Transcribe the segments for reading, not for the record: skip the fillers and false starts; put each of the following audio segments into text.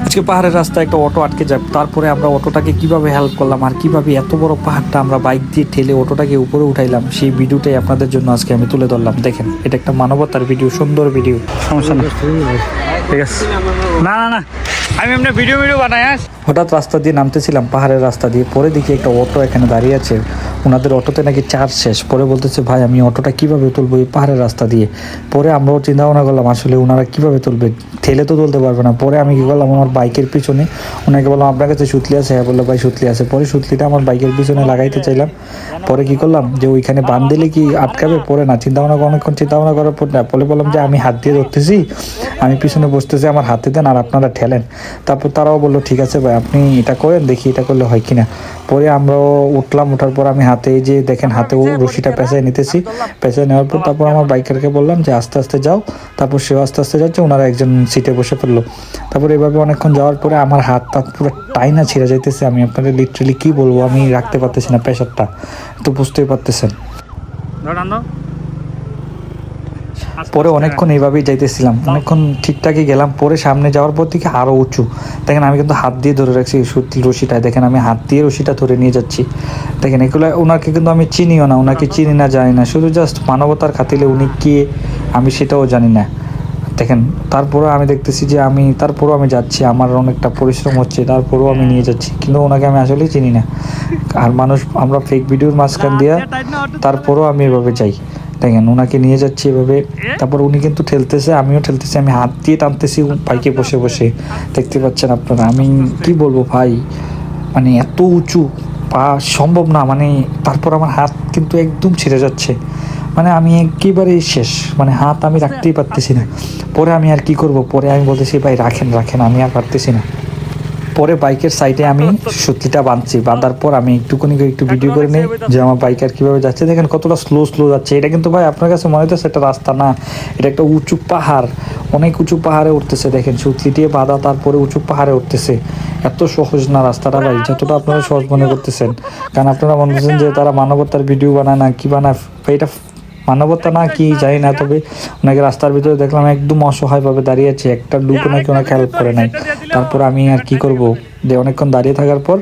আজকে পাহাড়ের রাস্তায় একটা অটো আটকে যায়, তারপরে আমরা অটোটাকে কিভাবে হেল্প করলাম আর কিভাবে এত বড় পাহাড়টা আমরা বাইক দিয়ে ঠেলে অটোটাকে উপরে উঠাইলাম, সেই ভিডিওটাই আপনাদের জন্য আজকে আমি তুলে ধরলাম। দেখেন, এটা একটা মানবতার ভিডিও, সুন্দর ভিডিও, সমস্যা নেই, ঠিক আছে। না না না, আমি এমনি ভিডিও বানাই। হঠাৎ রাস্তা দিয়ে নামতেছিলাম, পাহাড়ের রাস্তা দিয়ে, পরে দেখি একটা অটো এখানে দাঁড়িয়ে আছে। ওনাদের অটোতে নাকি চার্জ শেষ। পরে বলতেছে, ভাই আমি অটোটা কিভাবে তুলবো এই পাহাড়ের রাস্তা দিয়ে। পরে আমরাও চিন্তা ভাবনা করলাম আসলে ওনারা কিভাবে তুলবে, ঠেলে তো তুলতে পারবে না। পরে আমি কি করলাম, আমার বাইকের পিছনে ওনাকে বললাম আপনার কাছে সুতলি আছে? হ্যাঁ বললো ভাই সুতলি আছে। পরে সুতলিটা আমার বাইকের পিছনে লাগাইতে চাইলাম। পরে কি করলাম যে ওইখানে বাঁধ দিলে কি আটকাবে, পরে না চিন্তা ভাবনা অনেকক্ষণ চিন্তা ভাবনা করার পর না পরে বললাম যে আমি হাত দিয়ে ধরতেছি, আমি পিছনে বসতেছি, আমার হাতে দেন আর আপনারা ঠেলেন। তারপর তারাও বললো ঠিক আছে ভাই আপনি এটা করেন, দেখি এটা করলে হয় কিনা। পরে আমরাও উঠলাম, ওঠার পর আমি হাতে এই যে দেখেন হাতেও রশিটা পেঁচায় নিতেছি। পেঁচায় নেওয়ার পর তারপর আমার বাইকারকে বললাম যে আস্তে আস্তে যাও। তারপর সেও আস্তে আস্তে যাচ্ছে, ওনারা একজন সিটে বসে পড়লো। তারপর এভাবে অনেকক্ষণ যাওয়ার পরে আমার হাত পুরো টাইনা ছিঁড়ে যাইতেছে। আমি আপনাদের লিটারেলি কী বলবো, আমি রাখতে পারতেছি না প্রেশারটা, তো বুঝতেই পারতেছেন। পরে অনেকক্ষণ এইভাবেই যাইতেছিলাম, অনেকক্ষণ ঠিকঠাকই গেলাম। পরে সামনে যাওয়ার পর থেকে আরও উঁচু। দেখেন আমি কিন্তু হাত দিয়ে ধরে রাখছি সত্যি রশিটায়, দেখেন আমি হাত দিয়ে রশিটা ধরে নিয়ে যাচ্ছি। দেখেন এগুলো ওনাকে কিন্তু আমি চিনিও না, ওনাকে চিনি না জানি না, শুধু জাস্ট মানবতার খাতিরে উনি কে আমি সেটাও জানি না। দেখেন তারপরেও আমি দেখতেছি যে তারপরেও আমি যাচ্ছি, আমার অনেকটা পরিশ্রম হচ্ছে, তারপরেও আমি নিয়ে যাচ্ছি, কিন্তু ওনাকে আমি আসলেই চিনি না। আর মানুষ আমরা ফেক ভিডিওর মাঝখান দিয়া তারপরেও আমি এভাবে যাই। দেখেন ওনাকে নিয়ে যাচ্ছি এভাবে, তারপর উনি কিন্তু ঠেলতেছে, আমিও ঠেলতেছি, আমি হাত দিয়ে টানতেছি বাইকে বসে বসে, দেখতে পাচ্ছেন আপনারা। আমি কি বলবো ভাই, মানে এত উঁচু পা সম্ভব না, মানে তারপর আমার হাত কিন্তু একদম ছিঁড়ে যাচ্ছে, মানে আমি একেবারেই শেষ, মানে হাত আমি রাখতেই পারতেছি না। পরে আমি আর কি করব, পরে আমি বলতেছি ভাই রাখেন রাখেন, আমি আর পারতেছি না। পরে বাইকের সাইডে আমি সুতলিটা বাঁধছি, বাঁধার পর আমি একটু ভিডিও করে নিই যে আমার বাইক আর কীভাবে যাচ্ছে। দেখেন কতটা স্লো যাচ্ছে। এটা কিন্তু ভাই আপনার কাছে মনে হচ্ছে একটা রাস্তা না, এটা একটা উঁচু পাহাড়, অনেক উঁচু পাহাড়ে উঠতেছে। দেখেন সুতলি দিয়ে বাঁধা, তারপরে উঁচু পাহাড়ে উঠতেছে। এত সহজ না রাস্তাটা ভাই, যতটা আপনারা সহজ মনে করতেছেন। কারণ আপনারা মনে করছেন যে তারা মানবতার ভিডিও বানায় না কি বানায়, এটা মানবতা না কি জানি না। তবে ওনাকে রাস্তার ভিতরে দেখলাম একদম অসহায়ভাবে দাঁড়িয়ে আছে, একটা লুক নাকি ওনাকে হেল্প করে নাই। তারপর আমি আর কি করব, যে অনেকক্ষণ দাঁড়িয়ে থাকার পর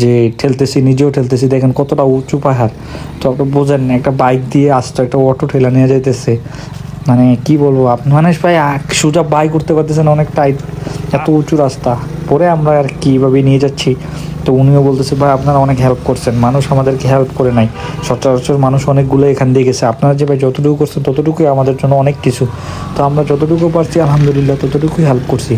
যে ঠেলতেছি, নিজেও ঠেলতেছি। দেখেন কতটা উঁচু পাহাড়, তো আপনি বোঝেন একটা বাইক দিয়ে আসতো, একটা অটো ঠেলা নিয়ে যাইতেছে, মানে কি বলবো আপনি মানুষ ভাই সোজা বাইক উঠতে পারতেছেন, অনেক টাইট, এত উঁচু রাস্তা। পরে আমরা আর কীভাবে নিয়ে যাচ্ছি, তো উনিও বলতেছে ভাই আপনারা অনেক হেল্প করছেন, মানুষ আমাদেরকে হেল্প করে নাই, সচরাচর মানুষ অনেকগুলো এখান দিয়ে গেছে, আপনারা যে ভাই যতটুকু করছেন ততটুকুই আমাদের জন্য অনেক কিছু। তো আমরা যতটুকু পারছি আলহামদুলিল্লাহ ততটুকুই হেল্প করছি,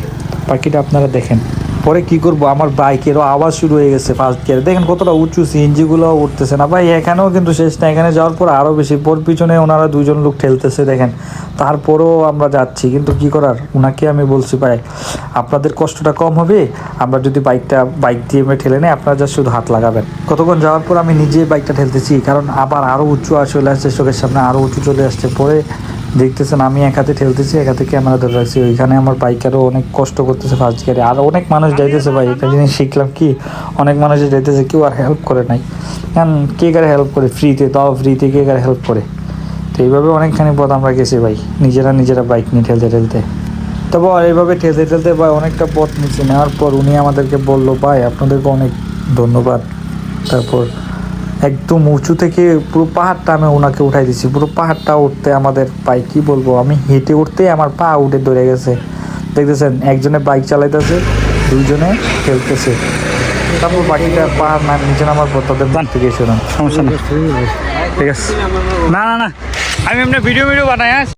বাকিটা আপনারা দেখেন। পরে কি করব, আমার বাইকেরও আওয়াজ শুরু হয়ে গেছে ফার্স্ট গিয়ারে। দেখেন কতটা উঁচু, সিএনজিগুলো উঠতেছে না ভাই। এখানেও কিন্তু শেষ না, এখানে যাওয়ার পর আরও বেশি, পর পিছনে ওনারা দুজন লোক ঠেলতেছে দেখেন। তারপরেও আমরা যাচ্ছি, কিন্তু কি করার, ওনাকে আমি বলছি ভাই আপনাদের কষ্টটা কম হবে আমরা যদি বাইক দিয়ে ঠেলে নেই, আপনারা যা শুধু হাত লাগাবেন। কতক্ষণ যাওয়ার পর আমি নিজেই বাইকটা ঠেলতেছি, কারণ আবার আরও উঁচু চলে আসছে চোখের সামনে, আরও উঁচু চলে আসছে। পরে দেখতেছেন আমি এক হাতে ঠেলতেছি, এক হাতে ক্যামেরা ধরে রাখছি। ওইখানে আমার বাইকারও অনেক কষ্ট করতেছে ফার্স্ট গিয়ারে, আর অনেক মানুষ যাইতেছে ভাই। একটা জিনিস শিখলাম কি, অনেক মানুষ যাইতেছে, কেউ আর হেল্প করে নাই। কারণ কে কারে হেল্প করে, ফ্রিতে, তাও ফ্রিতে কে কারে হেল্প করে। তো এইভাবে অনেকখানি পথ আমরা গেছি ভাই, নিজেরা বাইক নিয়ে ঠেলতে। তবে এইভাবে ঠেলতে ভাই অনেকটা পথ নিচে নেওয়ার পর উনি আমাদেরকে বললো ভাই আপনাদেরকে অনেক ধন্যবাদ। তারপর একদম উঁচু থেকে পুরো পাহাড়টা আমি ওনাকে উঠাই দিচ্ছি। পুরো পাহাড়টা উঠতে আমাদের পায়ে কী বলবো, আমি হেঁটে উঠতে আমার পা উঠে ধরে গেছে। দেখতেছেন একজনে বাইক চালাইতেছে, দুইজনে খেলতেছে। তারপর বাকিটা পাহাড় নিচে নামার পর তাদের দান থেকে শুনুন, সমস্যা নেই, ঠিক আছে। না না না, আমি এমনি ভিডিও বানাই।